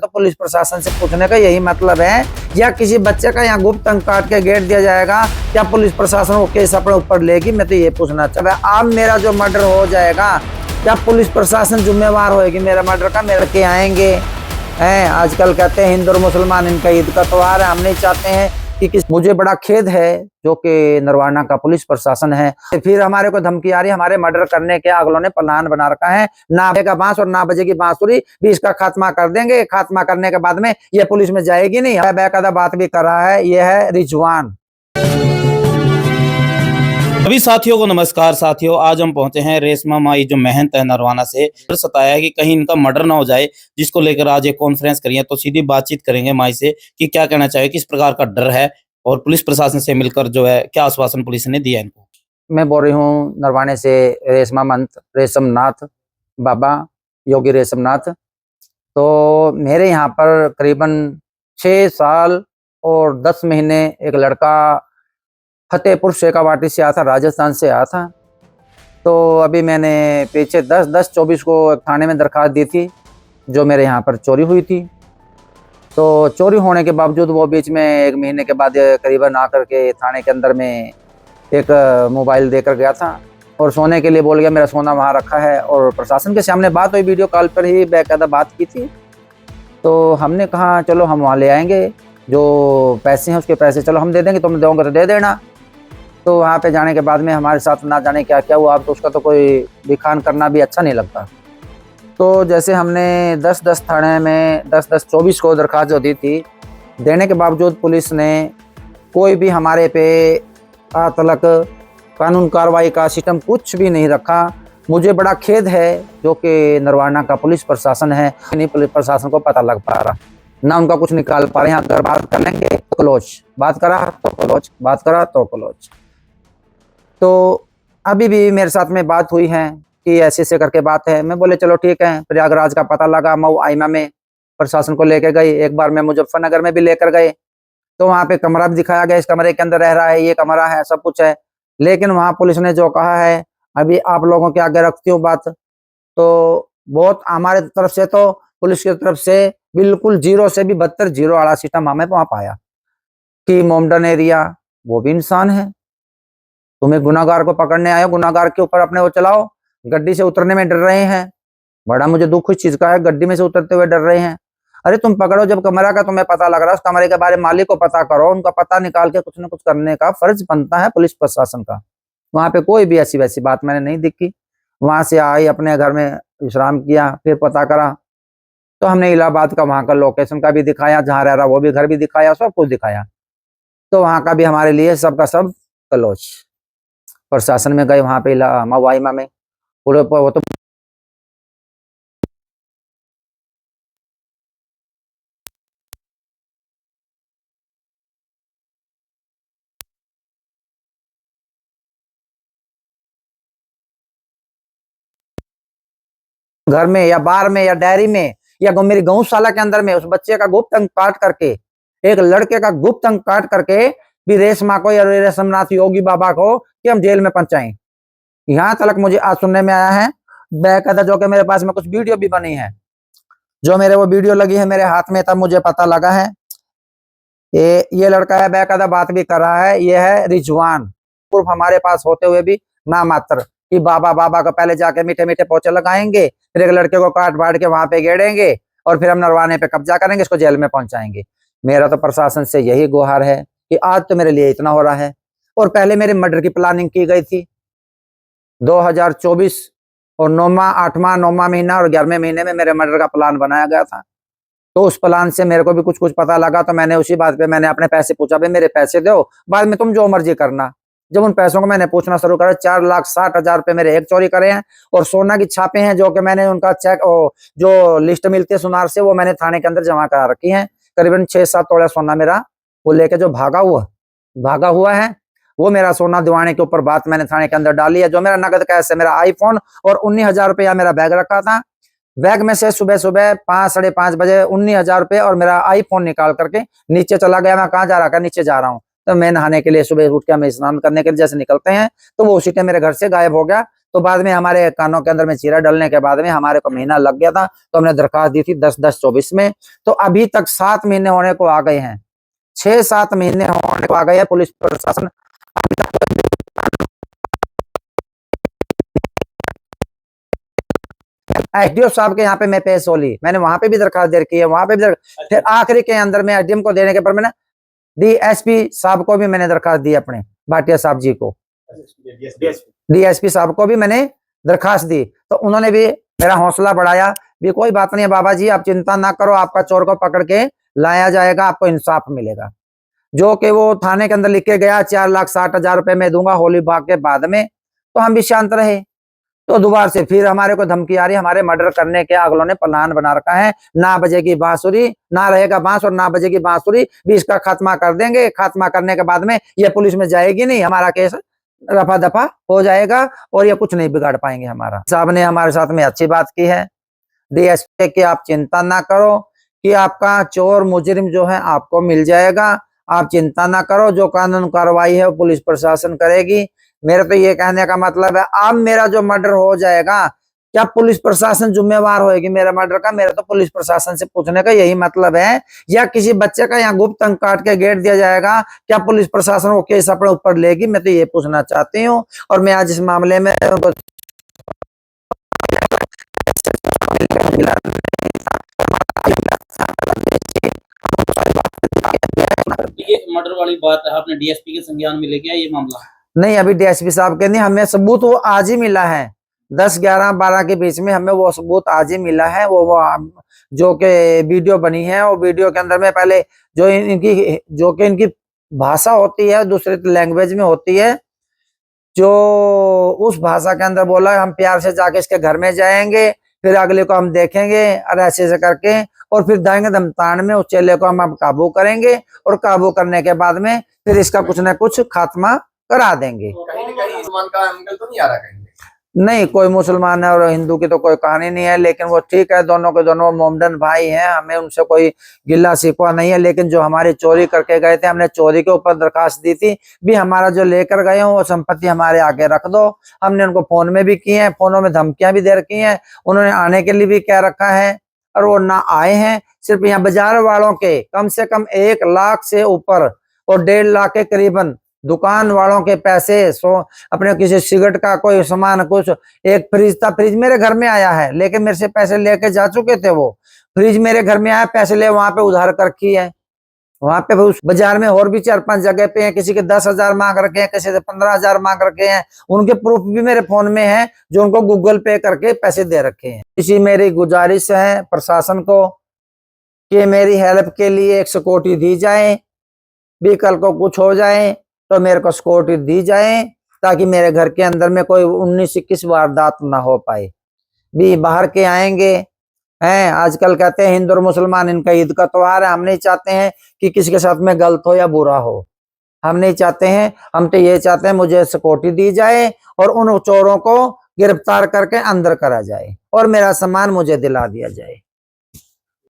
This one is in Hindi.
तो पुलिस प्रशासन से पूछने का यही मतलब है, या किसी बच्चे का यहाँ गुप्त अंक काट के गेट दिया जाएगा, क्या पुलिस प्रशासन वो केस अपने ऊपर लेगी? मैं तो ये पूछना चाहता हूँ। अब मेरा जो मर्डर हो जाएगा, क्या पुलिस प्रशासन जिम्मेवार होगी मेरा मर्डर का? मेरे के आएंगे हैं, आजकल कहते हैं हिंदू और मुसलमान इनका ईद का त्योहार है, हम नहीं चाहते हैं कि मुझे बड़ा खेद है जो कि नरवाना का पुलिस प्रशासन है, फिर हमारे को धमकी आ रही है हमारे मर्डर करने के अगलों ने प्लान बना रखा है, ना बजेगा बांस और ना बजेगी बांसुरी, भी इसका खात्मा कर देंगे। खात्मा करने के बाद में ये पुलिस में जाएगी नहीं। बेकायदा बात भी कर रहा है, ये है रिजवान। सभी साथियों को नमस्कार। साथियों, आज हम पहुंचे हैं रेशमा माई जो महंत है नरवाना से। डर सताया है कि कहीं इनका मर्डर ना हो जाए, जिसको लेकर आज एक कॉन्फ्रेंस करी है। तो सीधी बातचीत करेंगे माई से कि क्या कहना चाहिए, किस प्रकार का डर है और पुलिस प्रशासन से मिलकर जो है क्या आश्वासन पुलिस ने दिया इनको। मैं बोल रही हूँ नरवाने से रेशमा महंत, रेशमनाथ बाबा योगी रेशमनाथ। तो मेरे यहाँ पर करीबन 6 साल और 10 महीने एक लड़का फतेहपुर शेखावाटी से आया था, राजस्थान से आया था। तो अभी मैंने पीछे 10-24 को एक थाने में दरखास्त दी थी, जो मेरे यहाँ पर चोरी हुई थी। तो चोरी होने के बावजूद वो बीच में 1 महीने के बाद करीबन आकर के थाने के अंदर में एक मोबाइल देकर गया था और सोने के लिए बोल गया, मेरा सोना वहाँ रखा है। और प्रशासन के सामने बात हुई, वीडियो कॉल पर ही बाकायदा बात की थी। तो हमने कहा चलो हम वहाँ ले आएंगे, जो पैसे हैं उसके पैसे चलो हम दे देंगे, तुम दोगे तो दे देना। तो वहाँ पे जाने के बाद में हमारे साथ ना जाने क्या क्या हुआ, तो उसका तो कोई दिखान करना भी अच्छा नहीं लगता। तो जैसे हमने 10-10 थाने में 10-10-24 को दरख्वास्त जो दी थी, देने के बावजूद पुलिस ने कोई भी हमारे पे आज तक कानून कार्रवाई का सिस्टम कुछ भी नहीं रखा। मुझे बड़ा खेद है जो कि नरवाना का पुलिस प्रशासन है, नहीं पुलिस प्रशासन को पता लग पा रहा, ना उनका कुछ निकाल पा रहे हैं। अगर बात कर लेंगे तो क्लोज, बात करा तो क्लोज, बात करा तो क्लोज। तो अभी भी मेरे साथ में बात हुई है कि ऐसे ऐसे करके बात है। मैं बोले चलो ठीक है। प्रयागराज का पता लगा, मऊ आइमा में प्रशासन को लेके गई, एक बार मैं मुजफ्फरनगर में भी लेकर गए। तो वहाँ पे कमरा भी दिखाया गया, इस कमरे के अंदर रह रहा है, ये कमरा है, सब कुछ है। लेकिन वहाँ पुलिस ने जो कहा है, अभी आप लोगों के आगे रखती हूँ बात, तो बहुत हमारे तरफ से तो पुलिस की तरफ से बिल्कुल 0 से भी 72 0 वाला सिस्टम हमें वहाँ पाया कि मोमडन एरिया वो भी इंसान है। तुम्हें गुनाहगार को पकड़ने आए हो, गुनाहगार के ऊपर अपने वो चलाओ, गड्डी से उतरने में डर रहे हैं। बड़ा मुझे दुख इस चीज का है, गड्डी में से उतरते हुए डर रहे हैं। अरे तुम पकड़ो, जब कमरा का तुम्हें पता लग रहा है, उस कमरे के बारे में मालिक को पता करो, उनका पता निकाल के कुछ न कुछ करने का फर्ज बनता है पुलिस प्रशासन का। वहां पे कोई भी ऐसी वैसी बात मैंने नहीं दिखी। वहां से आई, अपने घर में विश्राम किया, फिर पता करा तो हमने इलाहाबाद का वहां का लोकेशन का भी दिखाया, जहाँ रह रहा वो भी घर भी दिखाया, सब कुछ दिखाया। तो वहां का भी हमारे लिए सबका सब क्लोज। प्रशासन में गए वहां पे मवाइमा में, पूरे वो तो घर में या बार में या डायरी में या मेरी गौशाला के अंदर में उस बच्चे का गुप्त अंक काट करके, एक लड़के का गुप्त अंक काट करके भी रेशमा को या रेशमनाथ योगी बाबा को कि हम जेल में पहुंचाएं। यहाँ तक मुझे आज सुनने में आया है बेकायदा, जो कि मेरे पास में कुछ वीडियो भी बनी है, जो मेरे वो वीडियो लगी है मेरे हाथ में, तब मुझे पता लगा है ये लड़का है बेकायदा बात भी कर रहा है। ये है रिजवान, सिर्फ हमारे पास होते हुए भी ना मात्र कि बाबा बाबा को पहले जाके मीठे मीठे पोछे लगाएंगे, फिर एक लड़के को काट बांट के वहां पे गेड़ेंगे और फिर हम नरवाने पे कब्जा करेंगे, इसको जेल में पहुंचाएंगे। मेरा तो प्रशासन से यही गुहार है कि आज तो मेरे लिए इतना हो रहा है। और पहले मेरे मर्डर की प्लानिंग की गई थी 2024 और 8वां 9वां महीना और 11वें महीने में मेरे मर्डर का प्लान बनाया गया था। तो उस प्लान से मेरे को भी कुछ कुछ पता लगा, तो मैंने उसी बात पे मैंने अपने पैसे पूछा, भाई मेरे पैसे दो, बाद में तुम जो मर्जी करना। जब उन पैसों को मैंने पूछना शुरू करा, 4,60,000 रुपए मेरे एक चोरी करे हैं और सोना की छापे हैं, जो कि मैंने उनका चेक जो लिस्ट मिलती है सुनार से, वो मैंने थाने के अंदर जमा करा रखी है। करीबन 6-7 तोला सोना मेरा वो लेके जो भागा हुआ है, वो मेरा सोना दिवाने के ऊपर बात मैंने थाने के अंदर डाली है। जो मेरा नगद कैश है, मेरा आईफोन और 19,000 रुपया मेरा बैग रखा था, बैग में से सुबह सुबह 5-5:30 बजे 19,000 रुपये और मेरा आईफोन निकाल करके नीचे चला गया। मैं कहाँ जा रहा था, नीचे जा रहा हूँ। तो मैं नहाने के लिए सुबह उठ के, मैं स्नान करने के लिए जैसे निकलते हैं, तो वो उसी टाइम मेरे घर से गायब हो गया। तो बाद में हमारे कानों के अंदर में चीरा डलने के बाद में हमारे को महीना लग गया था, तो हमने दरखास्त दी थी 10/10/24 में। तो अभी तक 7 महीने होने को आ गए हैं, 6-7 महीने होने को आ गए हैं। पुलिस प्रशासन अभी तक एसडीओ साहब के यहाँ पे मैं पेश होली, मैंने वहां पे भी दरखास्त दे रखी है, वहां पे भी फिर आखिरी के अंदर में एसडीएम को देने के पर मैंने डीएसपी साहब को भी मैंने दरखास्त दी, अपने भाटिया साहब जी को, डीएसपी साहब को भी मैंने दरखास्त दी। तो उन्होंने भी मेरा हौसला बढ़ाया, भी कोई बात नहीं है बाबा जी, आप चिंता ना करो, आपका चोर को पकड़ के लाया जाएगा, आपको इंसाफ मिलेगा। जो कि वो थाने के अंदर लिख के गया 4,60,000 रुपए में दूंगा होली भाग के बाद में। तो हम भी शांत रहे। तो दोबारा से फिर हमारे को धमकी आ रही, हमारे मर्डर करने के अगलों ने प्लान बना रखा है, ना बजेगी बांसुरी, ना रहेगा बांस और ना बजेगी बांसुरी, भी इसका खात्मा कर देंगे। खात्मा करने के बाद में ये पुलिस में जाएगी नहीं, हमारा केस रफा दफा हो जाएगा और ये कुछ नहीं बिगाड़ पाएंगे हमारा। साहब ने हमारे साथ में अच्छी बात की है, डीएसपी की आप चिंता ना करो कि आपका चोर मुजरिम जो है आपको मिल जाएगा, आप चिंता ना करो, जो कानून कार्रवाई है वो पुलिस प्रशासन करेगी। मेरे तो ये कहने का मतलब है, अब मेरा जो मर्डर हो जाएगा, क्या पुलिस प्रशासन जिम्मेवार होएगी मेरे मर्डर का? मेरा तो पुलिस प्रशासन से पूछने का यही मतलब है। या किसी बच्चे का यहाँ गुप्त अंक काट के गेट दिया जाएगा, क्या पुलिस प्रशासन वो केस अपने ऊपर लेगी? मैं तो ये पूछना चाहती हूँ। और मैं आज इस मामले में ये मर्डर वाली बात है, आपने डीएसपी के संज्ञान में लेके आया ये मामला? नहीं, अभी डीएसपी साहब के नहीं, हमें सबूत वो आज ही मिला है, 10, 11, 12 के बीच में हमें वो सबूत आज ही मिला है। वो जो के वीडियो बनी है, वो वीडियो के अंदर में पहले जो इनकी भाषा होती है दूसरे लैंग्वेज में होती है, जो उस भाषा के अंदर बोला हम प्यार से जाके इसके घर में जाएंगे, फिर अगले को हम देखेंगे और ऐसे करके, और फिर दाएंगे दमतान में उस चेले को हम काबू करेंगे, और काबू करने के बाद में फिर इसका कुछ न कुछ खात्मा करा देंगे। कहीं न कहीं मुसलमान का एंगल तो नहीं आ रहा कहीं? नहीं, कोई मुसलमान है और हिंदू की तो कोई कहानी नहीं है, लेकिन वो ठीक है, दोनों के दोनों मोमडन भाई हैं, हमें उनसे कोई गिला शिकवा नहीं है। लेकिन जो हमारी चोरी करके गए थे, हमने चोरी के ऊपर दरखास्त दी थी, भी हमारा जो लेकर गए हो वो संपत्ति हमारे आगे रख दो। हमने उनको फोन में भी किए हैं, फोनों में धमकियां भी दे रखी हैं, उन्होंने आने के लिए भी कह रखा है और वो ना आए हैं। सिर्फ यहाँ बाजार वालों के कम से कम 1 लाख से ऊपर और 1.5 लाख के करीबन दुकान वालों के पैसे, अपने किसी सिगरेट का कोई सामान, कुछ एक फ्रिज था, फ्रिज मेरे घर में आया है, लेकिन मेरे से पैसे लेके जा चुके थे। वो फ्रिज मेरे घर में आया, पैसे ले वहां पे उधार कर रखी है। वहां पे उस बाजार में और भी 4-5 जगह पे हैं, किसी के 10,000 मांग रखे हैं, किसी से 15,000 मांग रखे हैं। उनके प्रूफ भी मेरे फोन में है, जो उनको गूगल पे करके पैसे दे रखे हैं। इसी मेरी गुजारिश है प्रशासन को कि मेरी हेल्प के लिए एक सिक्योरिटी दी जाए, भी कल को कुछ हो जाए तो मेरे को सिक्योरिटी दी जाए, ताकि मेरे घर के अंदर में कोई 19-21 वारदात ना हो पाए। भी बाहर के आएंगे हैं, आजकल कहते हैं हिंदू और मुसलमान इनका ईद का त्योहार है, हम नहीं चाहते हैं कि किसी के साथ में गलत हो या बुरा हो, हम नहीं चाहते हैं। हम तो ये चाहते हैं मुझे सिक्योरिटी दी जाए और उन चोरों को गिरफ्तार करके अंदर करा जाए और मेरा सामान मुझे दिला दिया जाए।